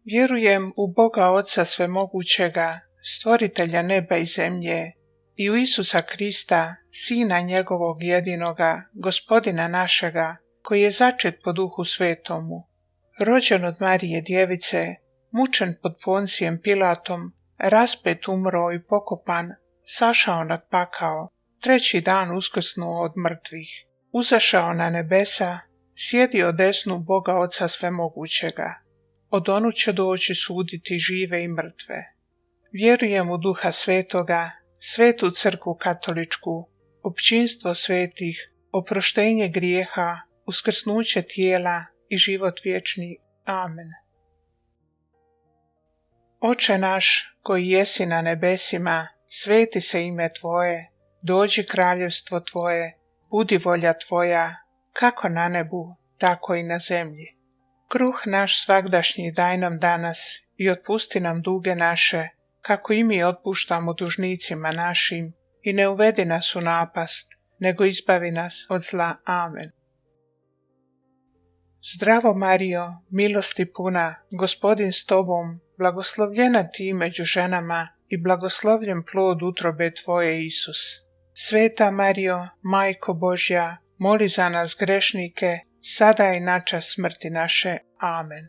Vjerujem u Boga Oca Svemogućega, stvoritelja neba i zemlje, i u Isusa Krista, Sina njegovog jedinoga, Gospodina našega, koji je začet po Duhu Svetomu, rođen od Marije Djevice, mučen pod Poncijem Pilatom, raspet, umro i pokopan, sašao nad pakao, treći dan uskrsnuo od mrtvih, uzašao na nebesa, sjedio desnu Boga Oca Svemogućega. Odonu će doći suditi žive i mrtve. Vjerujem u Duha Svetoga, Svetu Crkvu Katoličku, općinstvo svetih, oproštenje grijeha, uskrsnuće tijela i život vječni. Amen. Oče naš, koji jesi na nebesima, sveti se ime Tvoje, dođi kraljevstvo Tvoje, budi volja Tvoja, kako na nebu, tako i na zemlji. Kruh naš svagdašnji daj nam danas i otpusti nam duge naše, kako i mi otpuštamo dužnicima našim, i ne uvedi nas u napast, nego izbavi nas od zla. Amen. Zdravo Marijo, milosti puna, Gospodin s Tobom, blagoslovljena Ti među ženama i blagoslovljen plod utrobe Tvoje, Isus. Sveta Marijo, Majko Božja, moli za nas grešnike, sada i na čas smrti naše. Amen.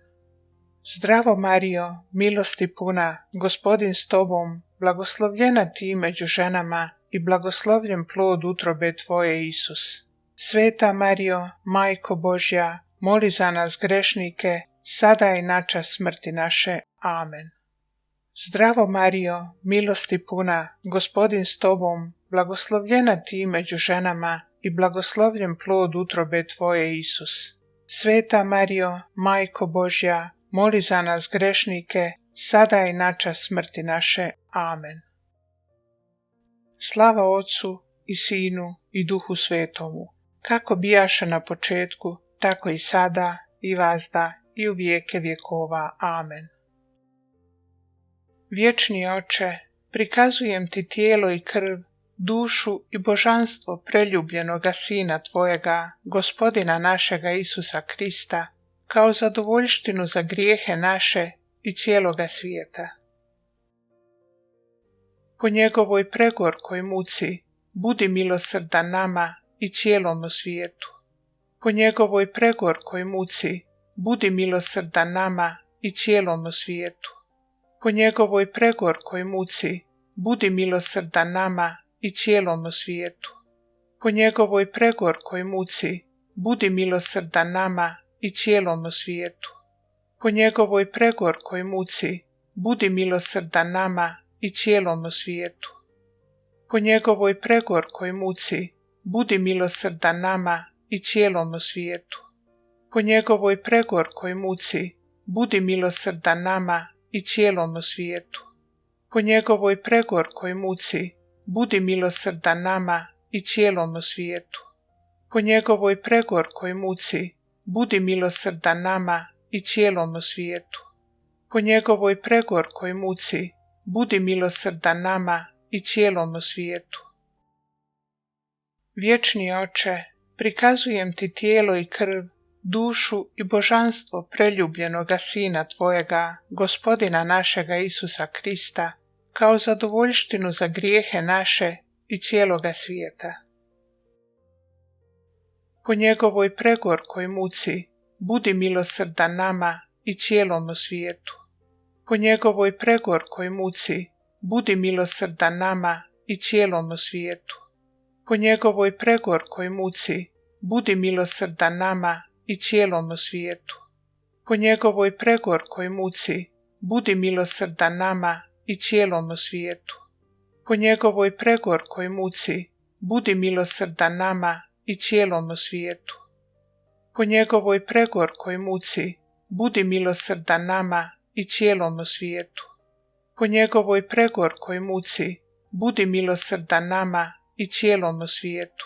Zdravo Marijo, milosti puna, Gospodin s Tobom, blagoslovljena Ti među ženama i blagoslovljen plod utrobe Tvoje, Isus. Sveta Marijo, Majko Božja, moli za nas grešnike, sada i na čas smrti naše. Amen. Zdravo Marijo, milosti puna, Gospodin s Tobom, blagoslovljena Ti među ženama i blagoslovljen plod utrobe Tvoje, Isus. Sveta Marijo, Majko Božja, moli za nas grešnike, sada i na čas smrti naše. Amen. Slava Otcu i Sinu i Duhu Svetomu, kako bijaše na početku, tako i sada i vazda i u vijeke vjekova. Amen. Vječni Oče, prikazujem Ti tijelo i krv, dušu i božanstvo preljubljenoga Sina Tvojega, Gospodina našega Isusa Krista, kao zadovoljštinu za grijehe naše i cijeloga svijeta. Po njegovoj pregorkoj muci budi milosrdan nama i cijelomu svijetu. Po njegovoj pregorkoj muci budi milosrdan nama i cijelomu svijetu. Po njegovoj pregorkoj muci budi milosrdan nama i cijelomu svijetu. Po njegovoj pregorkoj muci budi milosrdan nama i cijelomu svijetu. Po njegovoj pregorkoj muci budi milosrdan nama i cijelomu svijetu. Po njegovoj pregorkoj muci budi milosrdan nama i cijelomu svijetu. Po njegovoj pregorkoj muci budi milosrdan nama i cijelomu svijetu. Po njegovoj pregorkoj muci budi milosrdan nama i cijelomu svijetu. Po njegovoj pregorkoj muci budi milosrdan nama i cijelomu svijetu. Po njegovoj pregorkoj muci budi milosrdan nama i cijelomu svijetu. Vječni Oče, prikazujem Ti tijelo i krv, dušu i božanstvo preljubljenoga Sina Tvojega, Gospodina našega Isusa Krista, kao zadovoljštinu za grijehe naše i cijeloga svijeta. Po njegovoj pregorkoj muci budi milosrdan nama i cijelomu svijetu. Po njegovoj pregorkoj muci budi milosrdan nama i cijelomu svijetu. Po njegovoj pregorkoj muci budi milosrdan nama i cijelomu svijetu. Po njegovoj pregorkoj muci budi milosrdan nama i cijelomu svijetu. Po njegovoj pregorkoj muci budi milosrdan nama i cijelomu svijetu. Po njegovoj pregorkoj muci budi milosrdan nama i cijelomu svijetu. Po njegovoj pregorkoj muci budi milosrdan nama i cijelomu svijetu.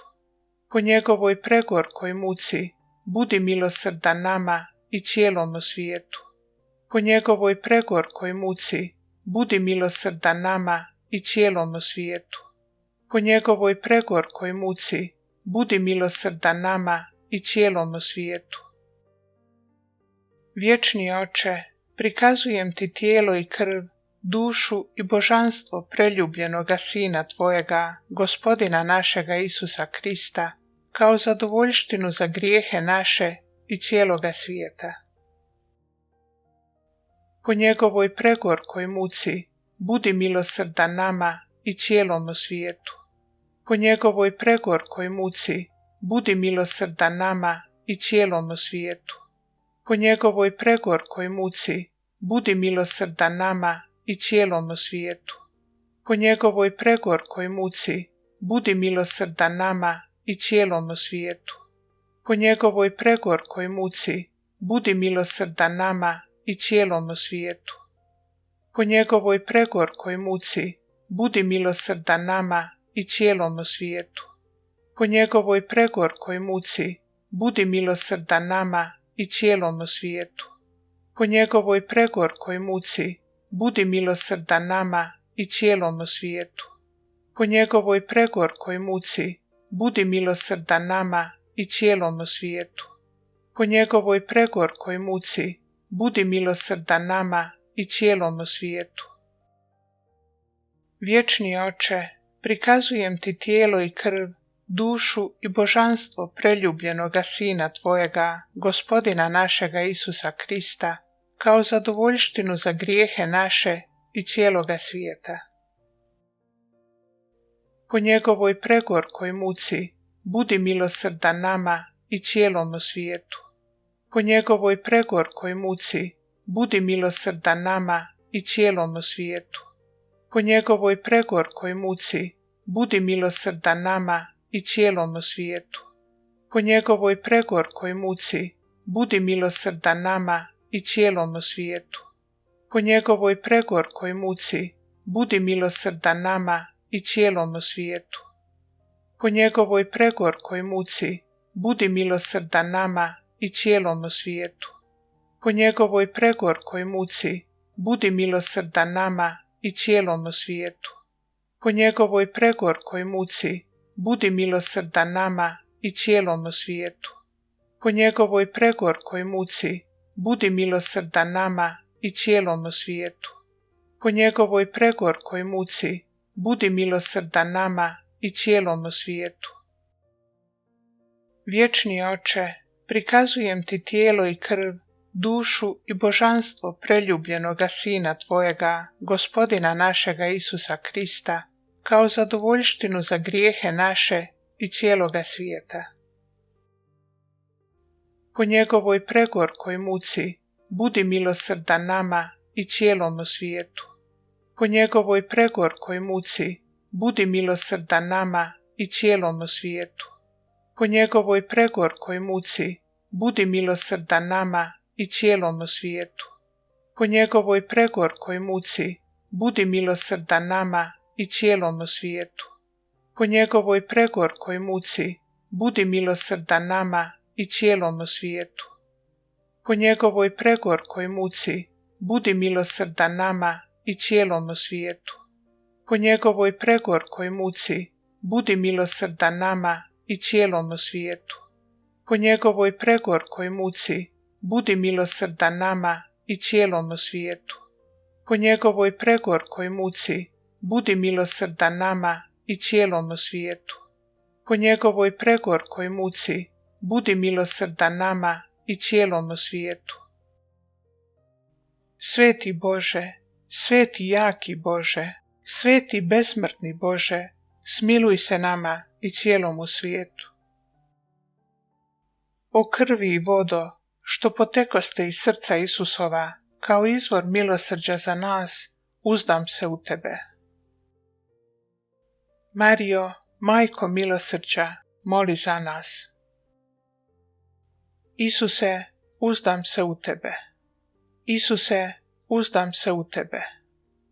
Po njegovoj pregorkoj muci budi milosrdan nama i cijelomu svijetu. Po njegovoj pregorkoj muci budi milosrdan nama i cijelomu svijetu. Po njegovoj pregorkoj muci budi milosrdan nama i cijelomu svijetu. Vječni Oče, prikazujem ti tijelo i krv, dušu i božanstvo preljubljenoga Sina tvojega, Gospodina našega Isusa Krista, kao zadovoljštinu za grijehe naše i cijeloga svijeta. Po njegovoj pregorkoj muci budi milosrdan nama i cijelomu svijetu. Po njegovoj pregorkoj muci budi milosrdan nama i cijelomu svijetu. Po njegovoj pregorkoj muci budi milosrdan nama i cijelomu svijetu. Po njegovoj pregorkoj muci budi milosrdan nama i cijelomu svijetu. Po njegovoj pregorkoj muci budi milosrdan nama i cijelomu svijetu. Po njegovoj pregorkoj muci budi milosrdan nama i cijelomu svijetu. Po njegovoj pregorkoj muci budi milosrdan nama i cijelomu svijetu. Po njegovoj pregorkoj muci budi milosrdan nama i cijelomu svijetu. Po njegovoj pregorkoj muci budi milosrdan nama i cijelomu svijetu. Po njegovoj pregorkoj muci budi milosrdan nama i cijelomu svijetu. Vječni Oče, prikazujem ti tijelo i krv, dušu i božanstvo preljubljenoga Sina tvojega, Gospodina našega Isusa Krista, kao zadovoljštinu za grijehe naše i cijeloga svijeta. Po njegovoj pregorkoj muci budi milosrdan nama i cijelomu svijetu. Po njegovoj pregorkoj muci budi milosrdan nama i cijelomu svijetu. Po njegovoj pregorkoj muci budi milosrdan nama i cijelomu svijetu. Po njegovoj pregorkoj muci budi milosrdan nama i cijelomu svijetu. Po njegovoj pregorkoj muci budi milosrdan nama i cijelomu svijetu. Po njegovoj pregorkoj muci budi milosrdan nama i cijelomu svijetu. Po njegovoj pregorkoj muci budi milosrdan nama i cijelomu svijetu. Po njegovoj pregorkoj muci budi milosrdan nama i cijelomu svijetu. Po njegovoj pregorkoj muci budi milosrdan nama i cijelomu svijetu. Po njegovoj pregorkoj muci budi milosrdan nama i cijelomu svijetu. Vječni Oče, prikazujem ti tijelo i krv, dušu i božanstvo preljubljenoga Sina tvojega, Gospodina našega Isusa Krista, kao zadovoljštinu za grijehe naše i cijeloga svijeta. Po njegovoj pregorkoj muci budi milosrdan nama i cijelomu svijetu. Po njegovoj pregorkoj muci budi milosrdan nama i cijelomu svijetu. Po njegovoj pregorkoj muci budi milosrdan nama i cijelomu svijetu. Po njegovoj pregorkoj muci budi milosrdan nama i cijelomu svijetu. Po njegovoj pregorkoj muci budi milosrdan nama i cijelomu svijetu. Po njegovoj pregorkoj muci budi milosrdan nama i cijelomu svijetu. Po njegovoj pregorkoj muci budi milosrdan nama i cijelomu svijetu. Po njegovoj pregorkoj muci budi milosrdan nama i cijelomu svijetu. Po njegovoj pregorkoj muci budi milosrdan nama i cijelomu svijetu. Po njegovoj pregorkoj muci budi milosrdan nama i cijelomu svijetu. Sveti Bože, sveti jaki Bože, sveti besmrtni Bože, smiluj se nama i cijelomu svijetu. O krvi i vodo, što potekoste iz srca Isusova, kao izvor milosrđa za nas, uzdam se u Tebe. Marijo, Majko milosrđa, moli za nas. Isuse, uzdam se u Tebe. Isuse, uzdam se u Tebe.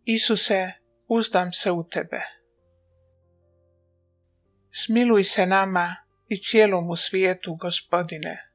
Isuse, uzdam se u Tebe. Smiluj se nama i cijelomu svijetu, Gospodine.